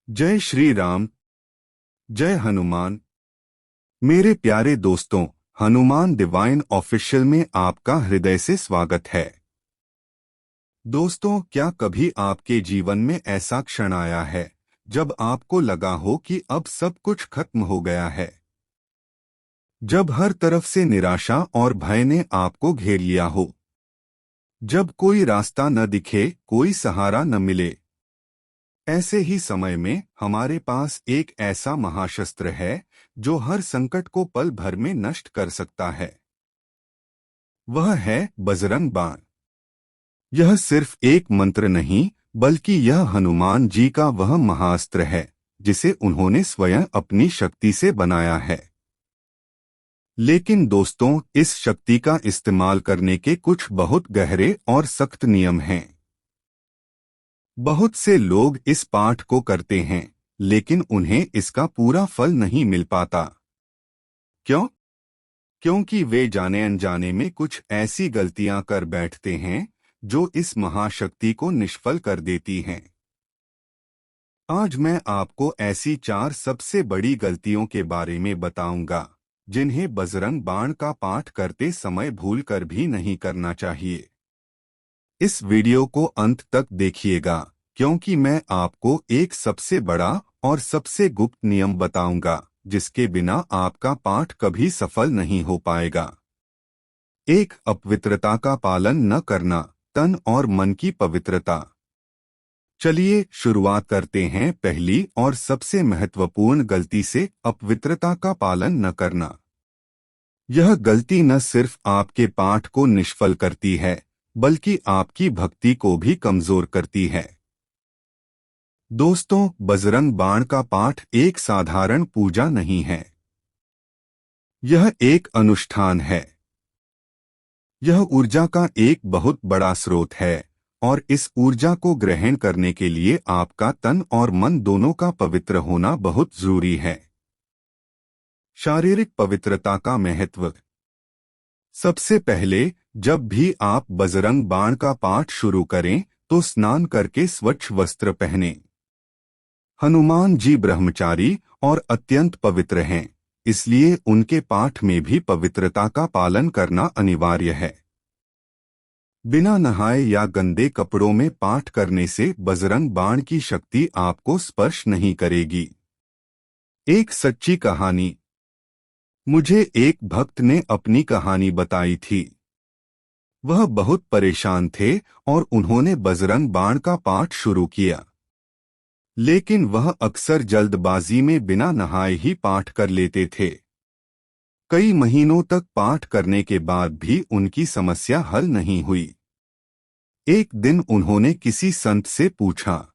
जय श्री राम। जय हनुमान। मेरे प्यारे दोस्तों, हनुमान डिवाइन ऑफिशियल में आपका हृदय से स्वागत है। दोस्तों, क्या कभी आपके जीवन में ऐसा क्षण आया है जब आपको लगा हो कि अब सब कुछ खत्म हो गया है? जब हर तरफ से निराशा और भय ने आपको घेर लिया हो, जब कोई रास्ता न दिखे, कोई सहारा न मिले। ऐसे ही समय में हमारे पास एक ऐसा महाशस्त्र है जो हर संकट को पल भर में नष्ट कर सकता है। वह है बजरंग बाण। यह सिर्फ एक मंत्र नहीं, बल्कि यह हनुमान जी का वह महाअस्त्र है जिसे उन्होंने स्वयं अपनी शक्ति से बनाया है। लेकिन दोस्तों, इस शक्ति का इस्तेमाल करने के कुछ बहुत गहरे और सख्त नियम हैं। बहुत से लोग इस पाठ को करते हैं, लेकिन उन्हें इसका पूरा फल नहीं मिल पाता। क्यों? क्योंकि वे जाने अनजाने में कुछ ऐसी गलतियां कर बैठते हैं जो इस महाशक्ति को निष्फल कर देती हैं। आज मैं आपको ऐसी 4 सबसे बड़ी गलतियों के बारे में बताऊंगा जिन्हें बजरंग बाण का पाठ करते समय भूलकर भी नहीं करना चाहिए। इस वीडियो को अंत तक देखिएगा, क्योंकि मैं आपको एक सबसे बड़ा और सबसे गुप्त नियम बताऊंगा जिसके बिना आपका पाठ कभी सफल नहीं हो पाएगा। एक, अपवित्रता का पालन न करना, तन और मन की पवित्रता। चलिए शुरुआत करते हैं पहली और सबसे महत्वपूर्ण गलती से, अपवित्रता का पालन न करना। यह गलती न सिर्फ आपके पाठ को निष्फल करती है, बल्कि आपकी भक्ति को भी कमजोर करती है। दोस्तों, बजरंग बाण का पाठ एक साधारण पूजा नहीं है। यह एक अनुष्ठान है। यह ऊर्जा का एक बहुत बड़ा स्रोत है, और इस ऊर्जा को ग्रहण करने के लिए आपका तन और मन दोनों का पवित्र होना बहुत जरूरी है। शारीरिक पवित्रता का महत्व। सबसे पहले, जब भी आप बजरंग बाण का पाठ शुरू करें तो स्नान करके स्वच्छ वस्त्र पहनें। हनुमान जी ब्रह्मचारी और अत्यंत पवित्र हैं, इसलिए उनके पाठ में भी पवित्रता का पालन करना अनिवार्य है। बिना नहाए या गंदे कपड़ों में पाठ करने से बजरंग बाण की शक्ति आपको स्पर्श नहीं करेगी। एक सच्ची कहानी। मुझे एक भक्त ने अपनी कहानी बताई थी। वह बहुत परेशान थे और उन्होंने बजरंग बाण का पाठ शुरू किया। लेकिन वह अक्सर जल्दबाजी में बिना नहाए ही पाठ कर लेते थे। कई महीनों तक पाठ करने के बाद भी उनकी समस्या हल नहीं हुई। एक दिन उन्होंने किसी संत से पूछा।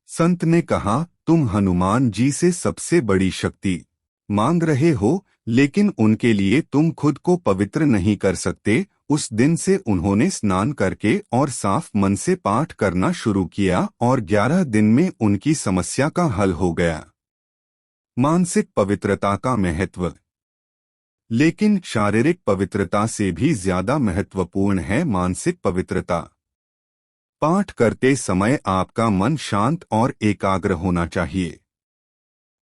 संत ने कहा, तुम हनुमान जी से सबसे बड़ी शक्ति मांग रहे हो, लेकिन उनके लिए तुम खुद को पवित्र नहीं कर सकते। उस दिन से उन्होंने स्नान करके और साफ मन से पाठ करना शुरू किया और 11 दिन में उनकी समस्या का हल हो गया। मानसिक पवित्रता का महत्व। लेकिन शारीरिक पवित्रता से भी ज्यादा महत्वपूर्ण है मानसिक पवित्रता। पाठ करते समय आपका मन शांत और एकाग्र होना चाहिए।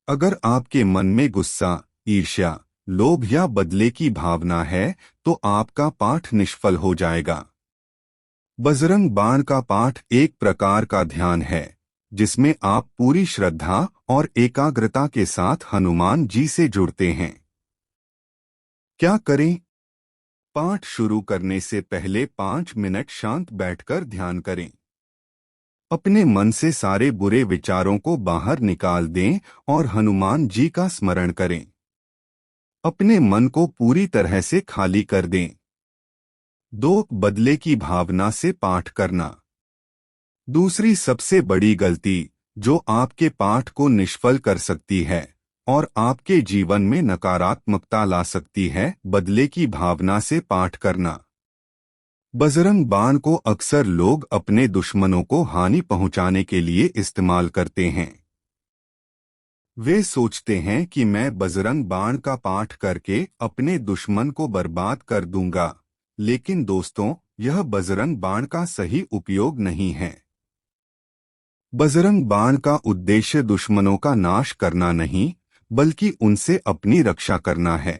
अगर आपके मन में गुस्सा, ईर्ष्या, लोभ या बदले की भावना है, तो आपका पाठ निष्फल हो जाएगा। बजरंग बाण का पाठ एक प्रकार का ध्यान है, जिसमें आप पूरी श्रद्धा और एकाग्रता के साथ हनुमान जी से जुड़ते हैं। क्या करें? पाठ शुरू करने से पहले 5 मिनट शांत बैठकर ध्यान करें। अपने मन से सारे बुरे विचारों को बाहर निकाल दें और हनुमान जी का स्मरण करें। अपने मन को पूरी तरह से खाली कर दें। 2, बदले की भावना से पाठ करना। दूसरी सबसे बड़ी गलती जो आपके पाठ को निष्फल कर सकती है और आपके जीवन में नकारात्मकता ला सकती है, बदले की भावना से पाठ करना। बजरंग बाण को अक्सर लोग अपने दुश्मनों को हानि पहुंचाने के लिए इस्तेमाल करते हैं। वे सोचते हैं कि मैं बजरंग बाण का पाठ करके अपने दुश्मन को बर्बाद कर दूंगा, लेकिन दोस्तों, यह बजरंग बाण का सही उपयोग नहीं है। बजरंग बाण का उद्देश्य दुश्मनों का नाश करना नहीं, बल्कि उनसे अपनी रक्षा करना है।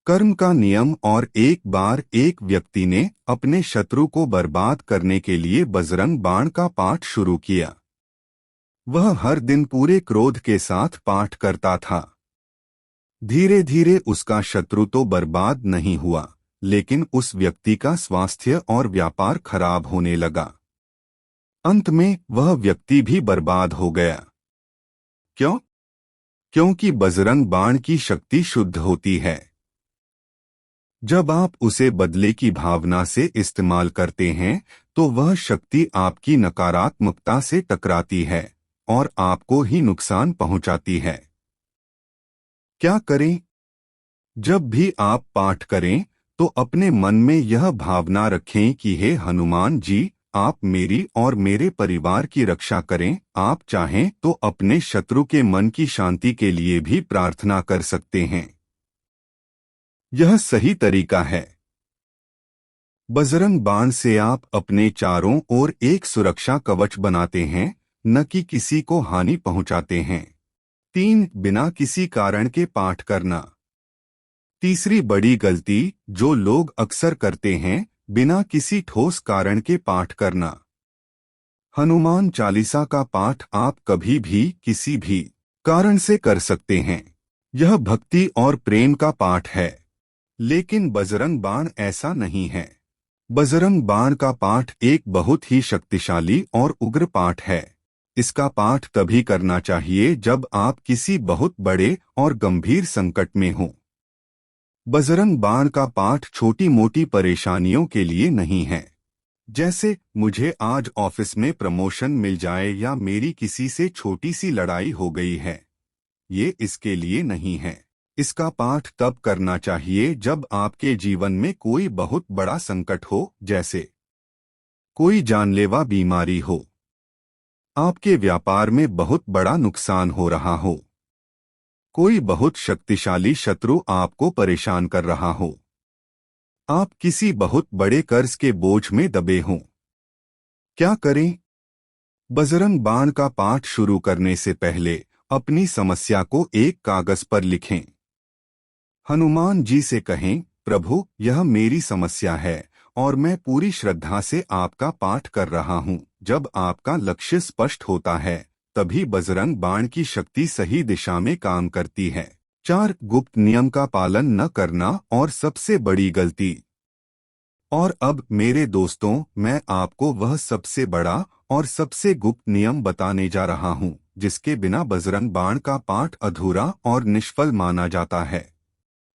कर्म का नियम। और एक बार एक व्यक्ति ने अपने शत्रु को बर्बाद करने के लिए बजरंग बाण का पाठ शुरू किया। वह हर दिन पूरे क्रोध के साथ पाठ करता था। धीरे धीरे उसका शत्रु तो बर्बाद नहीं हुआ, लेकिन उस व्यक्ति का स्वास्थ्य और व्यापार खराब होने लगा। अंत में वह व्यक्ति भी बर्बाद हो गया। क्यों? क्योंकि बजरंग बाण की शक्ति शुद्ध होती है। जब आप उसे बदले की भावना से इस्तेमाल करते हैं, तो वह शक्ति आपकी नकारात्मकता से टकराती है और आपको ही नुकसान पहुंचाती है। क्या करें? जब भी आप पाठ करें, तो अपने मन में यह भावना रखें कि हे हनुमान जी, आप मेरी और मेरे परिवार की रक्षा करें। आप चाहें तो अपने शत्रु के मन की शांति के लिए भी प्रार्थना कर सकते हैं। यह सही तरीका है। बजरंग बाण से आप अपने चारों ओर एक सुरक्षा कवच बनाते हैं, न कि किसी को हानि पहुंचाते हैं। 3. बिना किसी कारण के पाठ करना। तीसरी बड़ी गलती जो लोग अक्सर करते हैं, बिना किसी ठोस कारण के पाठ करना। हनुमान चालीसा का पाठ आप कभी भी किसी भी कारण से कर सकते हैं। यह भक्ति और प्रेम का पाठ है। लेकिन बजरंग बाण ऐसा नहीं है। बजरंग बाण का पाठ एक बहुत ही शक्तिशाली और उग्र पाठ है। इसका पाठ तभी करना चाहिए जब आप किसी बहुत बड़े और गंभीर संकट में हों। बजरंग बाण का पाठ छोटी मोटी परेशानियों के लिए नहीं है, जैसे मुझे आज ऑफिस में प्रमोशन मिल जाए या मेरी किसी से छोटी सी लड़ाई हो गई है। ये इसके लिए नहीं है। इसका पाठ तब करना चाहिए जब आपके जीवन में कोई बहुत बड़ा संकट हो, जैसे कोई जानलेवा बीमारी हो, आपके व्यापार में बहुत बड़ा नुकसान हो रहा हो, कोई बहुत शक्तिशाली शत्रु आपको परेशान कर रहा हो, आप किसी बहुत बड़े कर्ज के बोझ में दबे हों। क्या करें? बजरंग बाण का पाठ शुरू करने से पहले अपनी समस्या को एक कागज पर लिखें। हनुमान जी से कहें, प्रभु, यह मेरी समस्या है और मैं पूरी श्रद्धा से आपका पाठ कर रहा हूँ। जब आपका लक्ष्य स्पष्ट होता है, तभी बजरंग बाण की शक्ति सही दिशा में काम करती है। 4. गुप्त नियम का पालन न करना और सबसे बड़ी गलती। और अब मेरे दोस्तों, मैं आपको वह सबसे बड़ा और सबसे गुप्त नियम बताने जा रहा हूँ, जिसके बिना बजरंग बाण का पाठ अधूरा और निष्फल माना जाता है।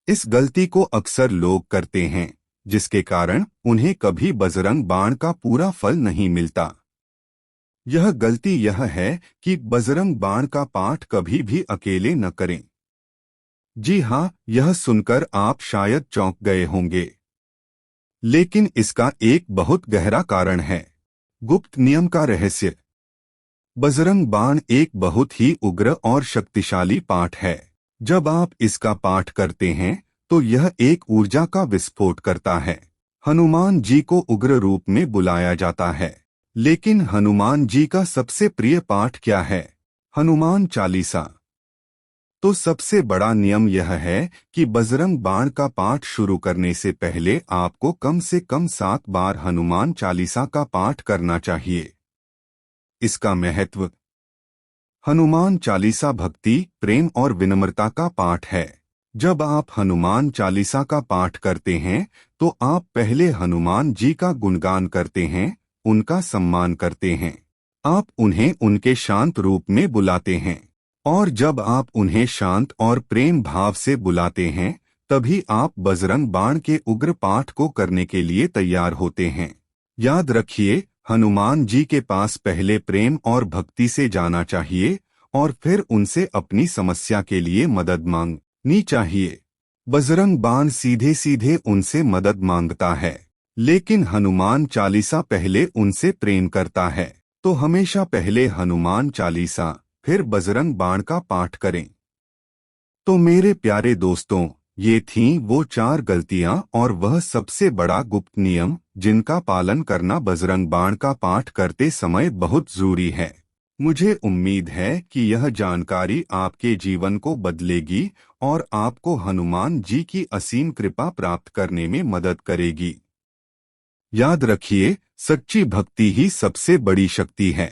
इस गलती को अक्सर लोग करते हैं, जिसके कारण उन्हें कभी बजरंग बाण का पूरा फल नहीं मिलता। यह गलती यह है कि बजरंग बाण का पाठ कभी भी अकेले न करें। जी हाँ, यह सुनकर आप शायद चौंक गए होंगे, लेकिन इसका एक बहुत गहरा कारण है। गुप्त नियम का रहस्य। बजरंग बाण एक बहुत ही उग्र और शक्तिशाली पाठ है। जब आप इसका पाठ करते हैं, तो यह एक ऊर्जा का विस्फोट करता है। हनुमान जी को उग्र रूप में बुलाया जाता है, लेकिन हनुमान जी का सबसे प्रिय पाठ क्या है? हनुमान चालीसा। तो सबसे बड़ा नियम यह है कि बजरंग बाण का पाठ शुरू करने से पहले आपको कम से कम 7 बार हनुमान चालीसा का पाठ करना चाहिए। इसका महत्व। हनुमान चालीसा भक्ति, प्रेम और विनम्रता का पाठ है। जब आप हनुमान चालीसा का पाठ करते हैं, तो आप पहले हनुमान जी का गुणगान करते हैं, उनका सम्मान करते हैं। आप उन्हें उनके शांत रूप में बुलाते हैं, और जब आप उन्हें शांत और प्रेम भाव से बुलाते हैं, तभी आप बजरंग बाण के उग्र पाठ को करने के लिए तैयार होते हैं। याद रखिए, हनुमान जी के पास पहले प्रेम और भक्ति से जाना चाहिए और फिर उनसे अपनी समस्या के लिए मदद मांगनी चाहिए। बजरंग बाण सीधे सीधे उनसे मदद मांगता है, लेकिन हनुमान चालीसा पहले उनसे प्रेम करता है। तो हमेशा पहले हनुमान चालीसा, फिर बजरंग बाण का पाठ करें। तो मेरे प्यारे दोस्तों, ये थीं वो 4 गलतियां और वह सबसे बड़ा गुप्त नियम जिनका पालन करना बजरंग बाण का पाठ करते समय बहुत जरूरी है। मुझे उम्मीद है कि यह जानकारी आपके जीवन को बदलेगी और आपको हनुमान जी की असीम कृपा प्राप्त करने में मदद करेगी। याद रखिए, सच्ची भक्ति ही सबसे बड़ी शक्ति है।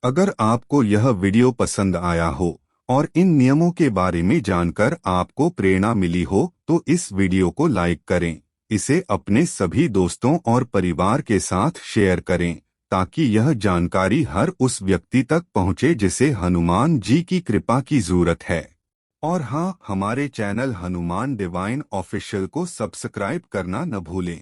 अगर आपको यह वीडियो पसंद आया हो और इन नियमों के बारे में जानकर आपको प्रेरणा मिली हो तो इस वीडियो को लाइक करें, इसे अपने सभी दोस्तों और परिवार के साथ शेयर करें ताकि यह जानकारी हर उस व्यक्ति तक पहुंचे जिसे हनुमान जी की कृपा की जरूरत है। और हाँ, हमारे चैनल हनुमान डिवाइन ऑफिशियल को सब्सक्राइब करना न भूलें।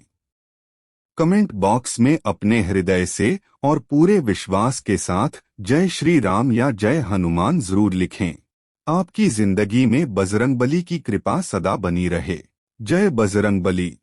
कमेंट बॉक्स में अपने हृदय से और पूरे विश्वास के साथ जय श्री राम या जय हनुमान जरूर लिखें। आपकी जिंदगी में बजरंगबली की कृपा सदा बनी रहे। जय बजरंगबली।